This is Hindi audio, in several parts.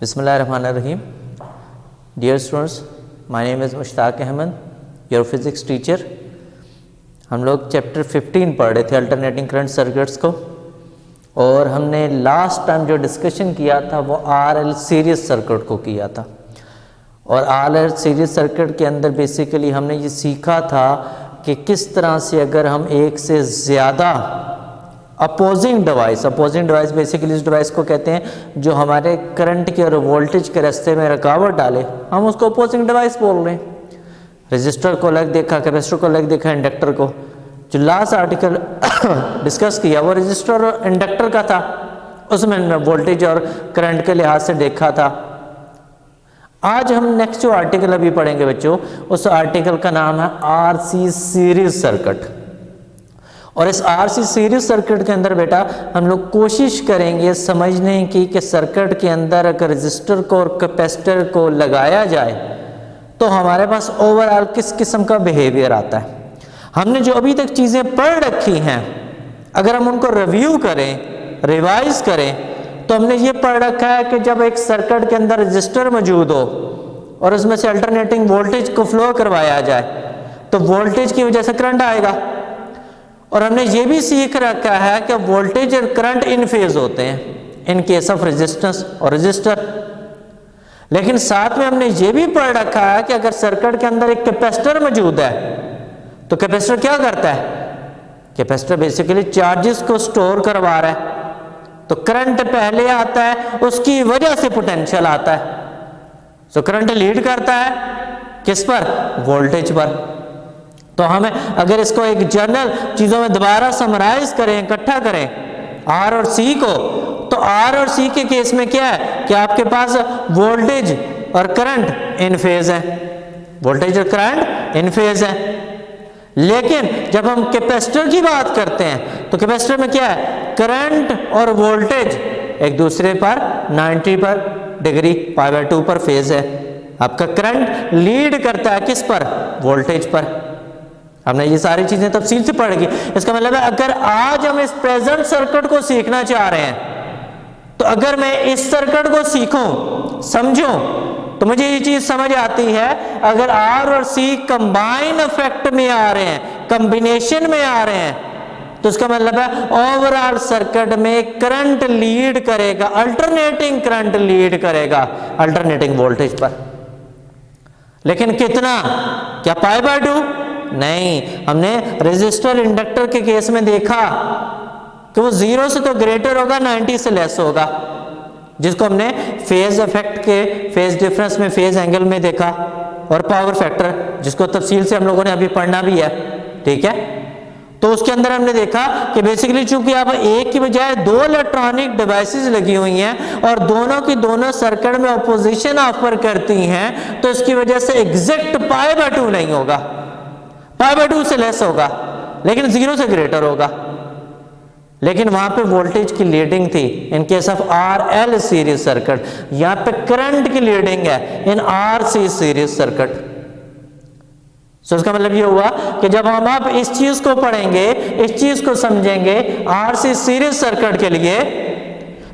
Bismillahirrahmanirrahim. Dear students, my name is Mushtaq Ahmad, your physics teacher. हम लोग चैप्टर 15 पढ़ रहे थे अल्टरनेटिंग करंट सर्किट्स को, और हमने लास्ट टाइम जो डिस्कशन किया था वो आरएल सीरीज सर्किट को किया था। और आरएल सीरीज सर्किट के अंदर बेसिकली हमने ये सीखा था कि किस तरह से अगर हम एक से ज़्यादा अपोजिंग डिवाइस बेसिकली इस डिवाइस को कहते हैं जो हमारे करंट के और वोल्टेज के रास्ते में रुकावट डाले, हम उसको अपोजिंग डिवाइस बोल रहे हैं। रजिस्टर को अलग देखा, कैपेसिटर को अलग देखा, इंडक्टर को। जो लास्ट आर्टिकल डिस्कस किया वो रजिस्टर और इंडक्टर का था, उसमें वोल्टेज और करंट के लिहाज से देखा था। आज हम नेक्स्ट जो आर्टिकल अभी पढ़ेंगे बच्चों, उस आर्टिकल का नाम है आरसी सीरीज सर्किट। और इस आरसी सीरीज सर्किट के अंदर बेटा हम लोग कोशिश करेंगे समझने की कि सर्किट के अंदर अगर रजिस्टर को और कैपेसिटर को लगाया जाए तो हमारे पास ओवरऑल किस किस्म का बिहेवियर आता है। हमने जो अभी तक चीज़ें पढ़ रखी हैं, अगर हम उनको रिव्यू करें, रिवाइज करें, तो हमने ये पढ़ रखा है कि जब एक सर्किट के अंदर रजिस्टर मौजूद हो और उसमें से अल्टरनेटिंग वोल्टेज को फ्लो करवाया जाए तो वोल्टेज की वजह से करंट आएगा। और हमने ये भी सीख रखा है कि वोल्टेज और करंट इन फेज होते हैं इन केस ऑफ रेजिस्टेंस और रजिस्टर। लेकिन साथ में हमने ये भी पढ़ रखा है कि अगर सर्किट के अंदर एक कैपेसिटर मौजूद है तो कैपेसिटर क्या करता है? कैपेसिटर बेसिकली चार्जेस को स्टोर करवा रहा है, तो करंट पहले आता है, उसकी वजह से पोटेंशियल आता है। तो करंट लीड करता है किस पर? वोल्टेज पर। तो हमें अगर इसको एक जनरल चीज़ों में दोबारा समराइज करें, इकट्ठा करें आर और सी को, तो आर और सी के केस में क्या है कि आपके पास वोल्टेज और करंट इन फेज है, वोल्टेज और करंट इन फेज है। लेकिन जब हम कैपेसिटर की बात करते हैं तो कैपेसिटर में क्या है? करंट और वोल्टेज एक दूसरे पर 90 पर डिग्री π/2 पर फेज है। आपका करंट लीड करता है किस पर? वोल्टेज पर। हमने ये सारी चीजें तफसील से पढ़ेगी। इसका मतलब है अगर आज हम इस प्रेजेंट सर्किट को सीखना चाह रहे हैं तो अगर मैं इस सर्किट को सीखूं, समझूं, तो मुझे ये चीज समझ आती है अगर आर और सी कंबाइन इफेक्ट में आ रहे हैं, कॉम्बिनेशन में आ रहे हैं, तो इसका मतलब है ओवरऑल सर्किट में करंट लीड करेगा, अल्टरनेटिंग करंट लीड करेगा अल्टरनेटिंग वोल्टेज पर। लेकिन कितना? क्या π/2? नहीं, हमने रेजिस्टर इंडक्टर के केस में देखा कि वो 0 से तो ग्रेटर होगा, 90 से लेस होगा, जिसको हमने फेज इफेक्ट के फेज डिफरेंस में, फेज एंगल में देखा, और पावर फैक्टर जिसको तफसील से हम लोगों ने अभी पढ़ना भी है, ठीक है। तो उसके अंदर हमने देखा कि बेसिकली चूंकि अब एक की बजाय 2 इलेक्ट्रॉनिक डिवाइसेस लगी हुई हैं और दोनों की दोनों सर्किट में ऑपोजिशन ऑफर करती हैं, तो इसकी वजह से एग्जैक्ट π/2 नहीं होगा, π/2 से लेस होगा, लेकिन 0 से ग्रेटर होगा। लेकिन वहां पे वोल्टेज की लीडिंग थी in case of RL series circuit, यहां पे करंट की लीडिंग है इन आरसी सीरीज सर्किट। सो इसका मतलब ये हुआ कि जब हम अब इस चीज को पढ़ेंगे, इस चीज को समझेंगे आरसी सीरीज सर्किट के लिए,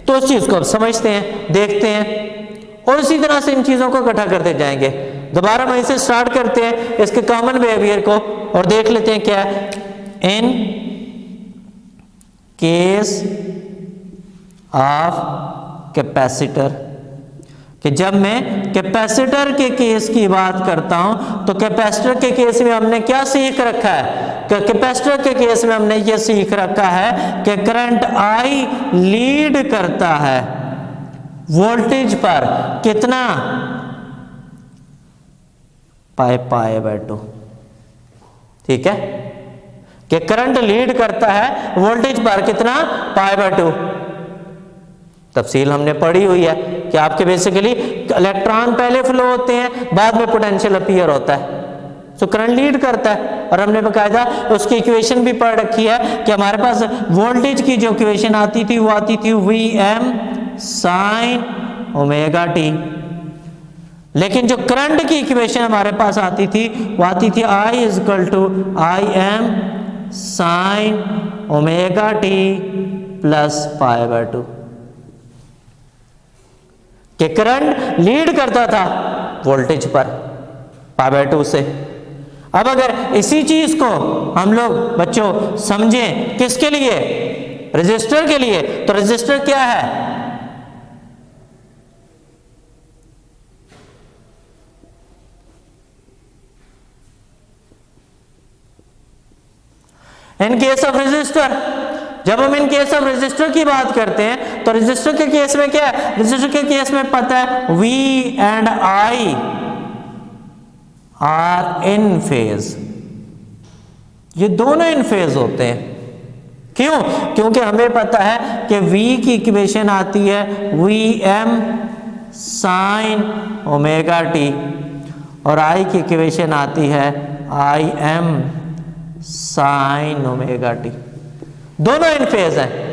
तो उस चीज को अब समझते हैं, देखते हैं, और इसी तरह से इन चीजों को इकट्ठा करते जाएंगे। दोबारा वहीं से स्टार्ट करते हैं इसके कॉमन बिहेवियर को और देख लेते हैं क्या है। इन केस ऑफ कैपेसिटर, कि जब मैं कैपेसिटर के केस की बात करता हूं तो कैपेसिटर के केस में हमने क्या सीख रखा है? कि कैपेसिटर के केस में हमने ये सीख रखा है कि करंट आई लीड करता है वोल्टेज पर कितना? π/2, ठीक है, कि करंट लीड करता है वोल्टेज पर कितना? π/2। तफसील हमने पढ़ी हुई है कि आपके बेसिकली इलेक्ट्रॉन पहले फ्लो होते हैं, बाद में पोटेंशियल अपीयर होता है, तो करंट लीड करता है। और हमने बकायदा उसकी इक्वेशन भी पढ़ रखी है कि हमारे पास वोल्टेज की जो इक्वेशन आती थी वो आती थी Vm sin ωt, लेकिन जो करंट की इक्वेशन हमारे पास आती थी वो आती थी I = Im sin ωt + π/2। कि करंट लीड करता था वोल्टेज पर π/2 से। अब अगर इसी चीज को हम लोग बच्चों समझें किसके लिए, रेजिस्टर के लिए, तो रेजिस्टर क्या है, इन केस ऑफ रेजिस्टर, जब हम इन केस ऑफ रेजिस्टर की बात करते हैं तो रेजिस्टर के केस में क्या है, रेजिस्टर के केस में पता है V and I are in phase, ये दोनों इन फेज होते हैं। क्यों? क्योंकि हमें पता है कि V की इक्वेशन आती है Vm sin ओमेगा t और I की इक्वेशन आती है Im sin ओमेगा t, दोनों इन फेज हैं।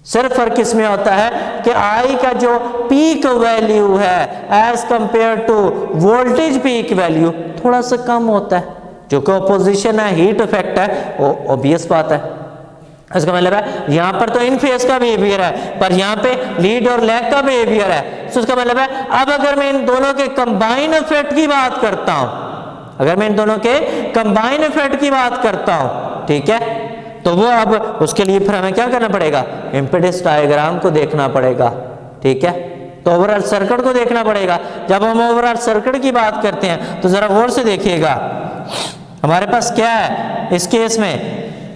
सिर्फ फर्क इसमें होता है कि I का जो पीक वैल्यू है as compared to voltage peak value थोड़ा सा कम होता है, जो कि ऑपोजिशन है, हीट इफेक्ट है, वो ऑब्वियस बात है। इसका मतलब है यहाँ पर तो इन फेज का बिहेवियर है, पर यहाँ पे लीड और लैग का बिहेवियर है। तो इसका मतलब है अब अगर मैं इन दोनों के कंबाइन इफेक्ट की बात करता हूं, अगर मैं इन दोनों के कंबाइन इफेक्ट की बात करता हूं, ठीक है, तो वो अब उसके लिए फिर हमें क्या करना पड़ेगा, इम्पीडेंस डायग्राम को देखना पड़ेगा, ठीक है, तो ओवरऑल सर्किट को देखना पड़ेगा। जब हम ओवरऑल सर्किट की बात करते हैं तो जरा गौर से देखिएगा, हमारे पास क्या है, इस केस में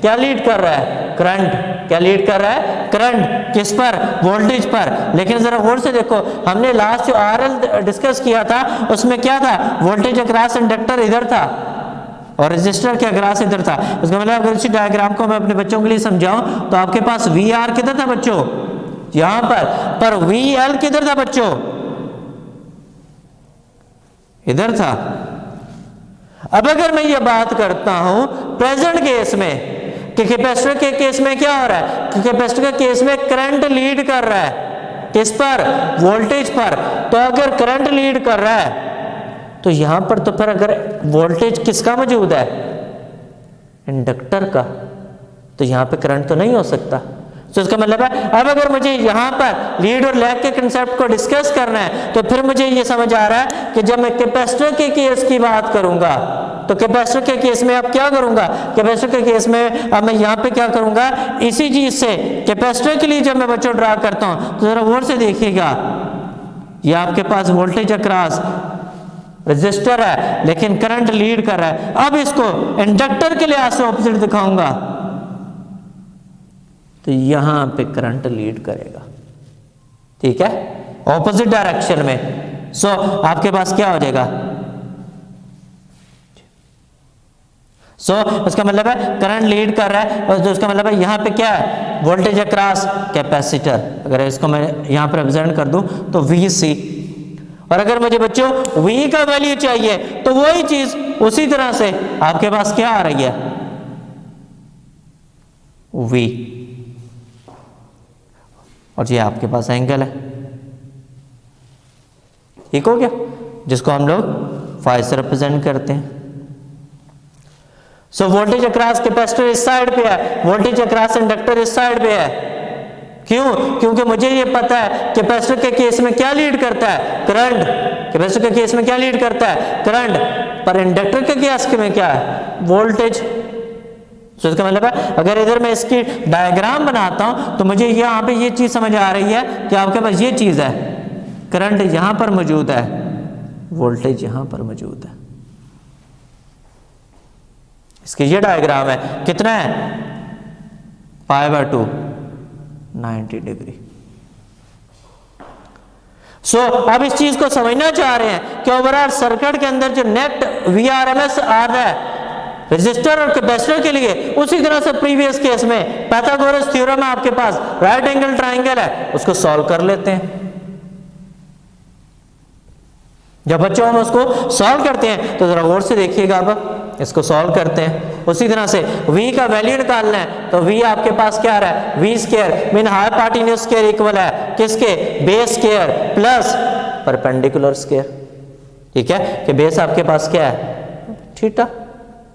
क्या लीड कर रहा है, करंट, क्या लीड कर रहा है, करंट, किस पर, वोल्टेज पर। लेकिन जरा गौर से देखो, हमने लास्ट जो RL डिस्कस किया था उसमें क्या था, वोल्टेज अक्रॉस इंडक्टर इधर था और रेजिस्टर के अक्रॉस इधर था। इसका मतलब अगर इसी डायग्राम को मैं अपने बच्चों के लिए समझाऊं तो आपके पास VR किधर था बच्चों, यहां पर VL किधर था बच्चों, इधर था। अब अगर मैं ये बात करता हूं प्रेजेंट केस में कि कैपेसिटर के केस में क्या हो रहा है, कि कैपेसिटर के केस में करंट लीड कर रहा है किस पर, वोल्टेज पर। तो अगर करंट लीड कर रहा है तो यहां पर तो फिर अगर वोल्टेज किसका मौजूद है, इंडक्टर का, तो यहां पे करंट तो नहीं हो सकता। तो इसका मतलब है अब अगर मुझे यहां पर लीड और लैग के कंसेप्ट को डिस्कस करना है तो फिर मुझे ये समझ आ रहा है कि जब मैं कैपेसिटर के केस की बात करूंगा तो कैपेसिटर के केस में अब क्या करूंगा, कैपेसिटर के केस में अब मैं यहाँ पे क्या करूंगा, इसी चीज से कैपेसिटर के लिए जब मैं बच्चों ड्रा करता हूं तो जरा गौर से देखिएगा, ये आपके पास वोल्टेज अक्रॉस रेजिस्टर है लेकिन करंट लीड कर रहा है। अब इसको इंडक्टर के लिहाज से ऑपोजिट दिखाऊंगा तो यहां पे करंट लीड करेगा, ठीक है, ऑपोजिट डायरेक्शन में। सो आपके पास क्या हो जाएगा, इसका मतलब है करंट लीड कर रहा है और उसका मतलब है यहां पे क्या है, वोल्टेज अक्रॉस कैपेसिटर। अगर इसको मैं यहां पर रिप्रेजेंट कर दूं तो VC, और अगर मुझे बच्चों V का वैल्यू चाहिए तो वही चीज उसी तरह से आपके पास क्या आ रही है, V, और ये आपके पास एंगल है, ठीक हो गया, जिसको हम लोग फाइ से रिप्रेजेंट करते हैं। सो वोल्टेज अक्रॉस कैपेसिटर इस साइड पे है, वोल्टेज अक्रॉस इंडक्टर इस साइड पे है। क्यों? क्योंकि मुझे ये पता है कैपेसिटर के केस में क्या लीड करता है, करंट, कैपेसिटर के केस में क्या लीड करता है, करंट, पर इंडक्टर के केस में क्या है, वोल्टेज। तो इसका मतलब है अगर इधर मैं इसकी डायग्राम बनाता हूं तो मुझे यहाँ पे ये चीज समझ आ रही है कि आपके पास ये चीज है, करंट यहां पर मौजूद है, वोल्टेज यहां पर मौजूद है। इसकी ये डायग्राम है, कितना है, π/2, 90 डिग्री। अब इस चीज को समझना चाह रहे हैं कि ओवरऑल सर्किट के अंदर जो नेट VRMS आ रहा है रेजिस्टर और कैपेसिटर के लिए, उसी तरह से प्रीवियस केस में पाइथागोरस थ्योरम आपके पास राइट एंगल ट्राइंगल है, उसको सॉल्व कर लेते हैं। जब बच्चों हम उसको सॉल्व करते हैं तो जरा गौर से देखिएगा, अब इसको सॉल्व करते हैं उसी तरह से V का वैल्यू निकालना है तो V आपके पास क्या आ रहा है, V square mean hypotenuse square equal है किसके, base square plus perpendicular square, ठीक है, कि बेस आपके पास क्या है, थीटा,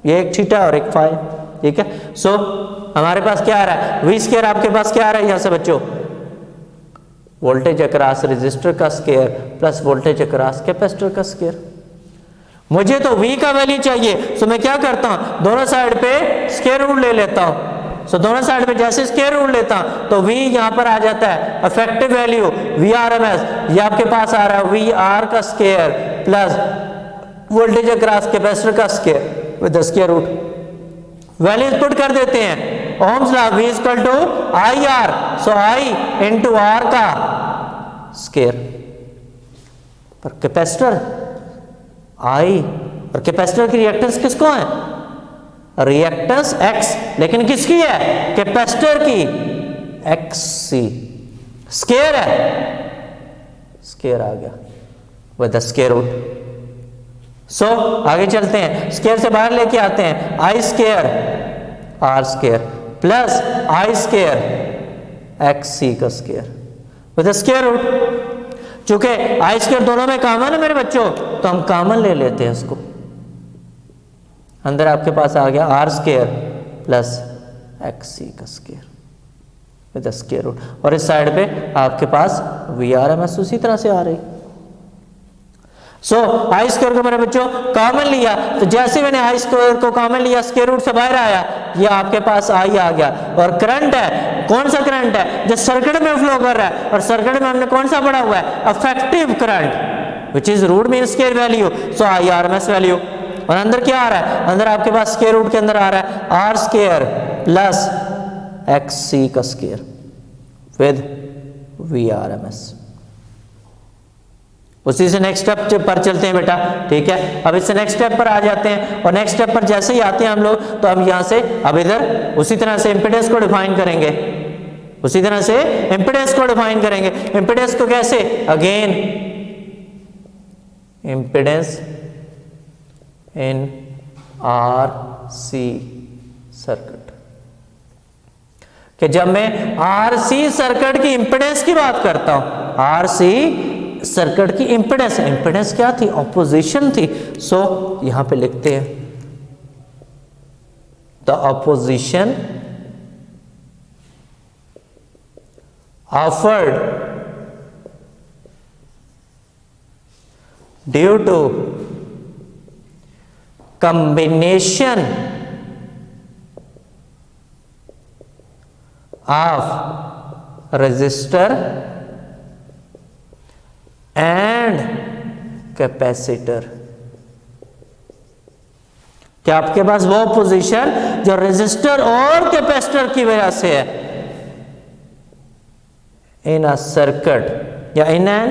ये एक थीटा और एक फाइ, ठीक है। सो हमारे पास क्या आ रहा है, V स्क्वायर आपके पास क्या आ रहा है, यहां से बच्चों वोल्टेज अक्रॉस रजिस्टर का square plus voltage across capacitor का स्क्वायर। मुझे तो V का वैल्यू चाहिए, सो मैं क्या करता हूं, दोनों साइड पे स्क्वायर रूट ले लेता हूं। सो दोनों साइड पे जैसे स्क्वायर रूट लेता हूं तो V यहां पर आ जाता है इफेक्टिव वैल्यू VRMS, ये आपके पास आ रहा है VR का square plus voltage across capacitor का square with the square root. Values put कर देते हैं, Ohm's law V equal to IR, so I into R का स्क्वायर पर कैपेसिटर I, और कैपेसिटर की रिएक्टेंस किसको है, रिएक्टेंस X, लेकिन किसकी है, कैपेसिटर की XC, स्क्वायर है, स्क्वायर आ गया विद द स्क्वायर रूट। सो आगे चलते हैं, स्क्वायर से बाहर लेके आते हैं, I square R square plus I square XC का square with the square root. चूंकि आई स्क्वायर दोनों में कॉमन है मेरे बच्चों, तो हम कॉमन ले लेते हैं इसको। अंदर आपके पास आ गया आर स्क्वायर प्लस एक्स सी का स्क्वायर विद स्क्वायर रूट, और इस साइड पे आपके पास VRMS उसी तरह से आ रही। सो आई स्क्वायर को मेरे बच्चों कॉमन लिया, तो जैसे मैंने आई स्क्वायर को कॉमन लिया स्क्वायर रूट से बाहर आया, ये आपके पास आई आ गया। और करंट है, कौन सा करंट है, जो सर्किट में फ्लो कर रहा है, और सर्किट में हमने कौन सा पढ़ा हुआ है, effective current which is root mean square value, so IRMS value. और अंदर क्या आ रहा है, अंदर आपके पास स्क्वायर रूट के अंदर आ रहा है आर स्क्वायर प्लस XC का स्क्वायर विद VRMS। उसी से नेक्स्ट स्टेप पर चलते हैं बेटा, ठीक है। अब इससे नेक्स्ट स्टेप पर आ जाते हैं, और नेक्स्ट स्टेप पर जैसे ही आते हैं हम लोग, तो हम यहां से अब इधर उसी तरह से इंपेडेंस को डिफाइन करेंगे, उसी तरह से इंपेडेंस को डिफाइन करेंगे। इंपेडेंस को कैसे, अगेन इंपेडेंस इन RC सर्किट, कि जब मैं RC सर्किट की इंपेडेंस की बात करता हूं, RC सर्किट की इंपेडेंस, इंपेडेंस क्या थी, ऑपोजिशन थी। सो यहां पे लिखते हैं the opposition offered due to combination of resistor and capacitor। क्या आपके पास वो पोजीशन जो रेजिस्टर और कैपेसिटर की वजह से है इन अ सर्किट या in an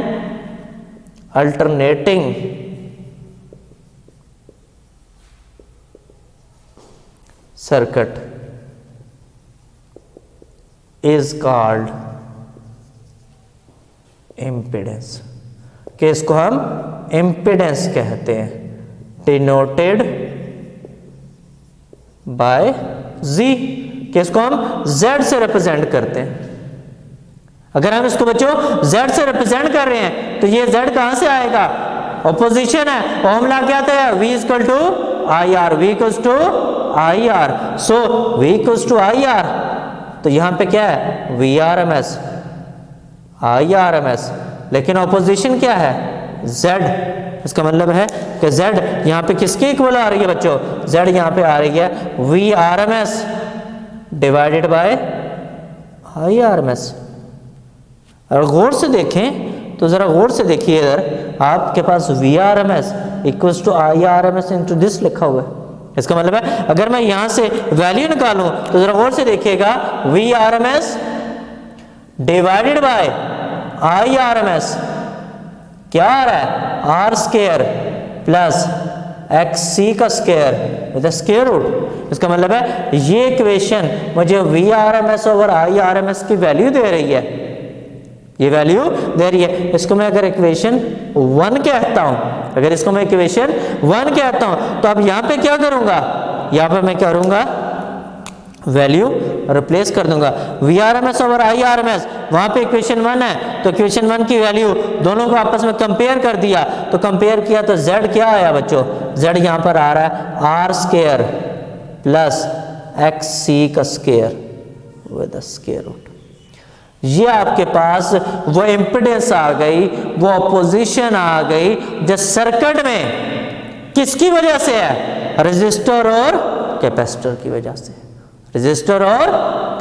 alternating circuit is called impedance, कि इसको हम impedance कहते हैं, denoted by Z, कि इसको हम Z से रिप्रेजेंट करते हैं। अगर हम इसको बच्चों Z से रिप्रेजेंट कर रहे हैं तो ये Z कहां से आएगा, ऑपोजिशन है, ओम लॉ क्या था, V equal to IR, V equal to IR, so V equal to IR, तो यहां पे क्या है VRMS IRMS, लेकिन ऑपोजिशन क्या है Z। इसका मतलब है कि Z यहां पे किसके इक्वल आ रही है बच्चों, Z यहां पे आ रही है VRMS डिवाइडेड बाय IRMS। और गौर से देखें तो जरा गौर से देखिए, इधर आपके पास VRMS equals to IRMS into this लिखा हुआ है। इसका मतलब है अगर मैं यहां से वैल्यू निकालूं तो जरा गौर से देखिएगा, VRMS डिवाइडेड बाय IRMS क्या आ रहा है, R स्क्वायर प्लस XC का स्क्वायर विद स्क्वायर रूट। इसका मतलब है ये इक्वेशन मुझे VRMS ओवर IRMS की वैल्यू दे रही है, ये वैल्यू दे रही है। इसको मैं अगर इक्वेशन 1 कहता हूं, अगर इसको मैं इक्वेशन 1 कहता हूं, तो अब यहां पे क्या करूंगा, यहां पे मैं क्या करूंगा, वैल्यू रिप्लेस कर दूंगा। VRMS ओवर IRMS वहां पे इक्वेशन 1 है, तो इक्वेशन 1 की वैल्यू दोनों को आपस में कंपेयर कर दिया, तो कंपेयर किया तो Z क्या आया बच्चों, Z यहां पर आ रहा है R स्क्वायर प्लस XC का स्क्वायर विद स्क्वायर रूट। ये आपके पास वो इम्पिडेंस आ गई, वो अपोजिशन आ गई जो सर्किट में किसकी वजह से है, रेजिस्टर और कैपेसिटर की वजह से, रेजिस्टर और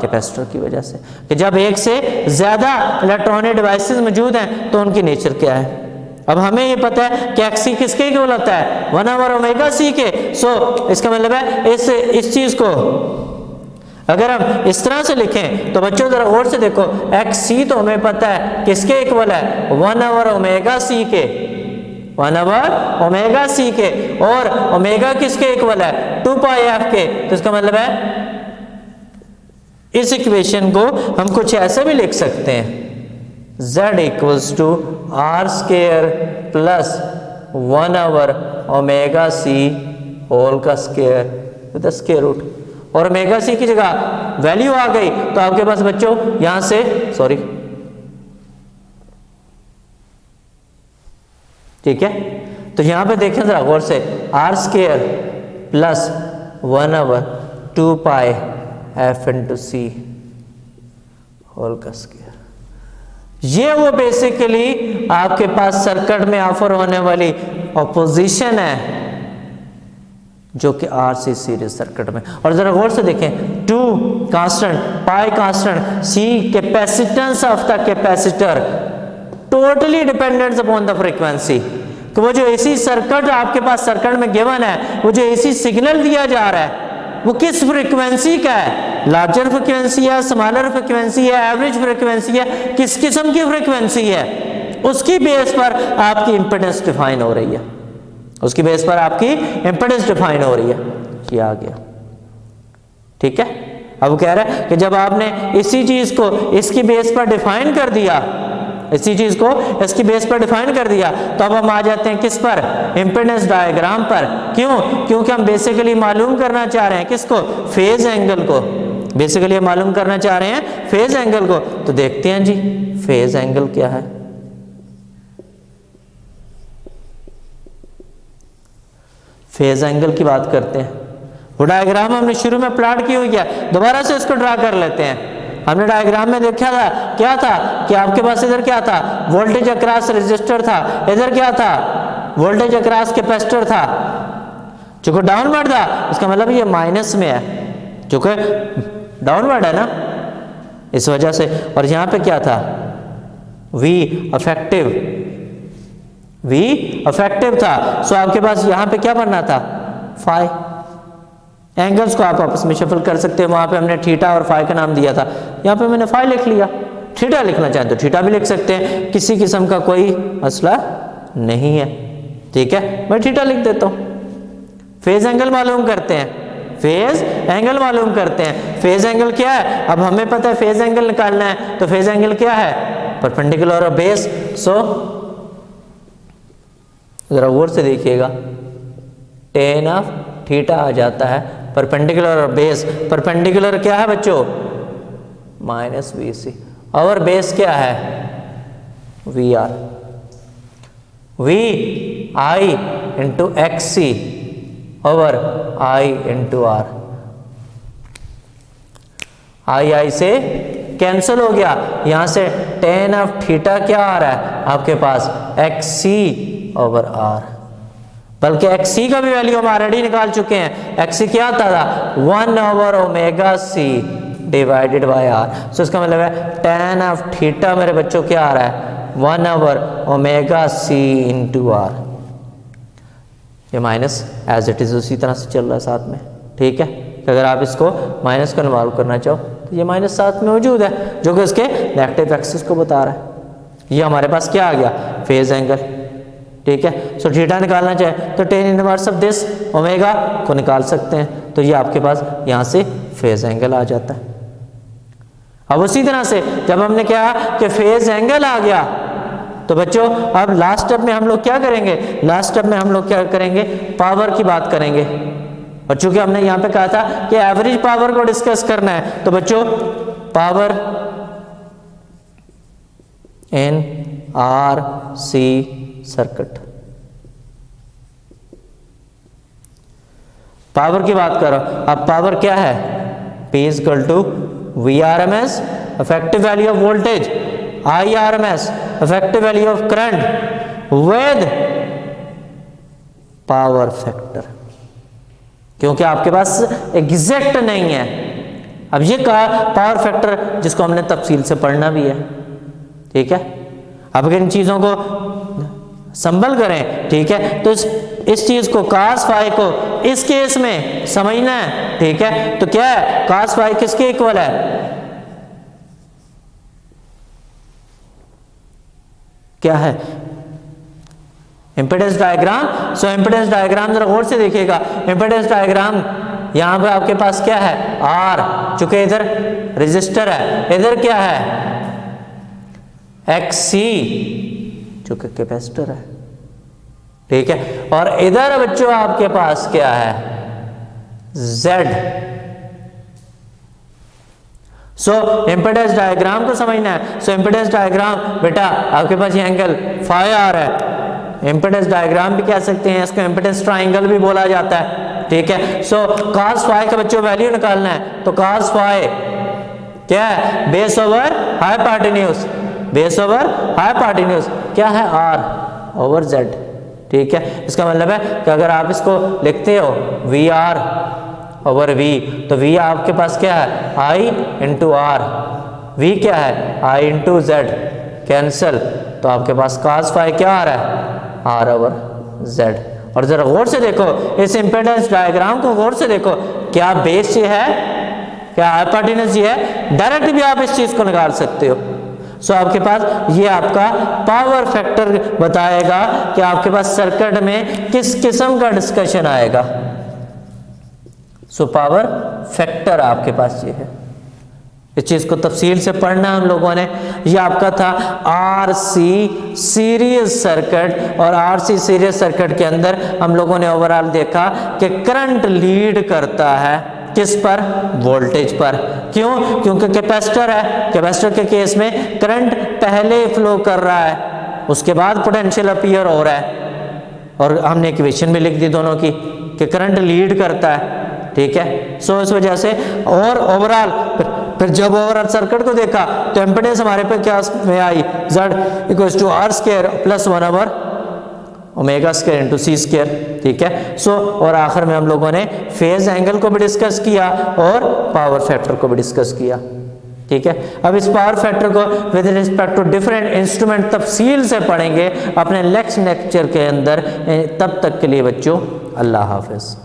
कैपेसिटर की वजह से, कि जब एक से ज्यादा इलेक्ट्रॉनिक डिवाइसेस मौजूद हैं तो उनकी नेचर क्या है। अब हमें ये पता है कि एक्स सी किसके इक्वल होता है, 1/ओमेगा सी के। सो इसका मतलब है इस चीज को अगर हम इस तरह से लिखें तो बच्चों जरा और से देखो, एक्स सी तो हमें पता है किसके इक्वल है, 1/ओमेगा सी के, 1/ओमेगा सी के, और ओमेगा किसके इक्वल है, 2 पाई एफ के। तो इसका मतलब है इस इक्वेशन को हम कुछ ऐसे भी लिख सकते हैं, z equals to R square plus 1/ओमेगा सी होल का स्केयर विद स्केयर रूट, और ओमेगा सी की जगह वैल्यू आ गई तो आपके पास बच्चों यहां से ठीक है। तो यहां पे देखें जरा गौर से, R square plus 1/2 pi F into C whole का स्केयर, ये वो बेसिकली आपके पास सर्किट में ऑफर होने वाली ऑपोजिशन है जो कि आरसी सीरीज सर्किट में। और जरा गौर से देखें, 2 constant, pi constant, C capacitance of the capacitor totally dependent upon the frequency. तो वो जो एसी सर्किट आपके पास सर्किट में गिवन है, वो जो एसी सिग्नल दिया जा रहा है वो किस फ्रीक्वेंसी का है, लार्जर फ्रीक्वेंसी है, स्मॉलर फ्रीक्वेंसी है, एवरेज फ्रीक्वेंसी है, किस किस्म की फ्रीक्वेंसी है, उसकी बेस पर आपकी इंपेडेंस डिफाइन हो रही है, उसकी बेस पर आपकी इंपेडेंस डिफाइन हो रही है। ये आ गया, ठीक है। अब वो कह रहा है कि जब आपने इसी चीज को इसकी बेस पर डिफाइन कर दिया, इसी चीज को इसकी बेस पर डिफाइन कर दिया, तो अब हम आ जाते हैं किस पर, इंपेडेंस डायग्राम पर। क्यों? क्योंकि हम बेसिकली मालूम करना चाह रहे हैं किसको, फेज एंगल को। बेसिकली हम मालूम करना चाह रहे हैं फेज एंगल को। तो देखते हैं जी फेज एंगल क्या है। फेज एंगल की बात करते हैं। वो डायग्राम हमने शुरू में प्लॉट की हुई है, दोबारा से इसको ड्रा कर लेते हैं। हमने डायग्राम में देखा था क्या था कि आपके पास इधर क्या था, वोल्टेज अक्रॉस रेजिस्टर था, इधर क्या था, वोल्टेज अक्रॉस कैपेसिटर था, जो कि डाउनवर्ड था। इसका मतलब ये माइनस में है, जो कि डाउनवर्ड है ना, इस वजह से। और यहां पे क्या था, वी अफेक्टिव था। सो आपके पास यहां पे क्या बनना था, फाई। एंगल्स को आप आपस में शफल कर सकते हैं। वहां पे हमने थीटा और फाई का नाम दिया था, यहाँ पे मैंने फाई लिख लिया। थीटा लिखना चाहें तो थीटा भी लिख सकते हैं, किसी किस्म का कोई मसला नहीं है, ठीक है। मैं थीटा लिख देता हूं। फेज एंगल मालूम करते हैं, फेज एंगल मालूम करते हैं। फेज एंगल क्या है, अब हमें पता है फेज एंगल निकालना है, तो फेज एंगल क्या है, परपेंडिकुलर और बेस। सो जरा गौर से देखिएगा, टेन ऑफ थीटा आ जाता है, परपेंडिकुलर और बेस। परपेंडिकुलर क्या है बच्चों, माइनस वी सी, और बेस क्या है, V R, V I into X C over I into R. I से कैंसिल हो गया, यहां से टेन ऑफ थीटा क्या आ रहा है आपके पास, एक्स सी ओवर आर। बल्कि एक्स सी का भी वैल्यू हम ऑलरेडी निकाल चुके हैं। एक्स सी क्या आता था, 1/ओमेगा सी डिवाइडेड बाय आर। सो इसका मतलब है टेन ऑफ थीटा मेरे बच्चों क्या आ रहा है, 1/ओमेगा सी इंटू आर। ये माइनस एज इट इज उसी तरह से चल रहा है साथ में, ठीक है। तो अगर आप इसको माइनस को इन्वॉल्व करना चाहो तो ये माइनस साथ में मौजूद है, जो कि उसके नेगेटिव एक्सिस को बता रहा है। ये हमारे पास क्या आ गया, फेज एंगल, ठीक है। सो थीटा निकालना चाहे तो tan inverse of this omega को निकाल सकते हैं, तो ये आपके पास यहाँ से फेज एंगल आ जाता है। अब उसी तरह से जब हमने कहा कि फेज एंगल आ गया, तो बच्चों अब लास्ट स्टेप में हम लोग क्या करेंगे, लास्ट स्टेप में हम लोग क्या करेंगे, पावर की बात करेंगे। और चूंकि हमने यहाँ पे कहा था कि एवरेज पावर को डिस्कस करना है, तो बच्चों power in R C circuit, power की बात करो। अब पावर क्या है, P equal to V R M S effective value of voltage, IRMS, effective value of current with power factor, क्योंकि आपके पास एग्जैक्ट नहीं है। अब ये कहा पावर फैक्टर जिसको हमने तफसील से पढ़ना भी है, ठीक है। अब अगर इन चीज़ों को संभल करें, ठीक है, तो इस चीज़ को cos फाई को इस केस में समझना है, ठीक है। तो क्या है cos फाई किसके इक्वल है, क्या है इम्पीडेंस डायग्राम। सो इम्पीडेंस डायग्राम जरा गौर से देखिएगा। इम्पीडेंस डायग्राम यहां पे आपके पास क्या है R, चूंकि इधर रेजिस्टर है, इधर क्या है XC चूंकि कैपेसिटर है, ठीक है। और इधर बच्चों आपके पास क्या है Z। सो इम्पीडेंस डायग्राम को समझना है। सो इम्पीडेंस डायग्राम बेटा आपके पास ये एंगल फाई आर है, इम्पीडेंस डायग्राम भी कह सकते हैं, इसको इम्पीडेंस ट्राइंगल भी बोला जाता है, ठीक है। सो cos फाई का बच्चों वैल्यू निकालना है, तो cos फाई क्या है base over hypotenuse, base over hypotenuse क्या है R ओवर Z, ठीक है। इसका मतलब है कि अगर आप इसको लिखते हो VR ओवर V, तो V आपके पास क्या है I इंटू R, V क्या है I इंटू Z, कैंसल, तो आपके पास cos फाई क्या आ रहा है R ओवर Z। और जरा गौर से देखो इस इम्पीडेंस डायग्राम को, गौर से देखो क्या बेस ये है, क्या हाइपोटेन्यूज ये है, डायरेक्ट भी आप इस चीज को निकाल सकते हो। सो आपके पास ये आपका पावर फैक्टर बताएगा कि आपके पास सर्किट में किस किस्म का डिस्कशन आएगा। सो पावर फैक्टर आपके पास ये है, इस चीज को तफसील से पढ़ना हम लोगों ने। ये आपका था RC सीरीज सर्किट, और RC सीरीज सर्किट के अंदर हम लोगों ने ओवरऑल देखा कि करंट लीड करता है किस पर, वोल्टेज पर। क्यों, क्योंकि कैपेसिटर है, कैपेसिटर के केस में करंट पहले फ्लो कर रहा है, उसके बाद पोटेंशियल अपीयर हो रहा है, और हमने इक्वेशन भी लिख दी दोनों की कि करंट लीड करता है, ठीक है। सो इस वजह से और ओवरऑल फिर जब ओवरऑल सर्किट को देखा तो इम्पीडेंस हमारे पे क्या में आई Z equals to R square plus 1 over omega square into C square, ठीक है। सो और आखिर में हम लोगों ने फेज एंगल को भी डिस्कस किया और पावर फैक्टर को भी डिस्कस किया, ठीक है। अब इस पावर फैक्टर को with respect to different instrument तफसील से पढ़ेंगे अपने नेक्स्ट लेक्चर के अंदर। तब तक के लिए बच्चों अल्लाह हाफिज।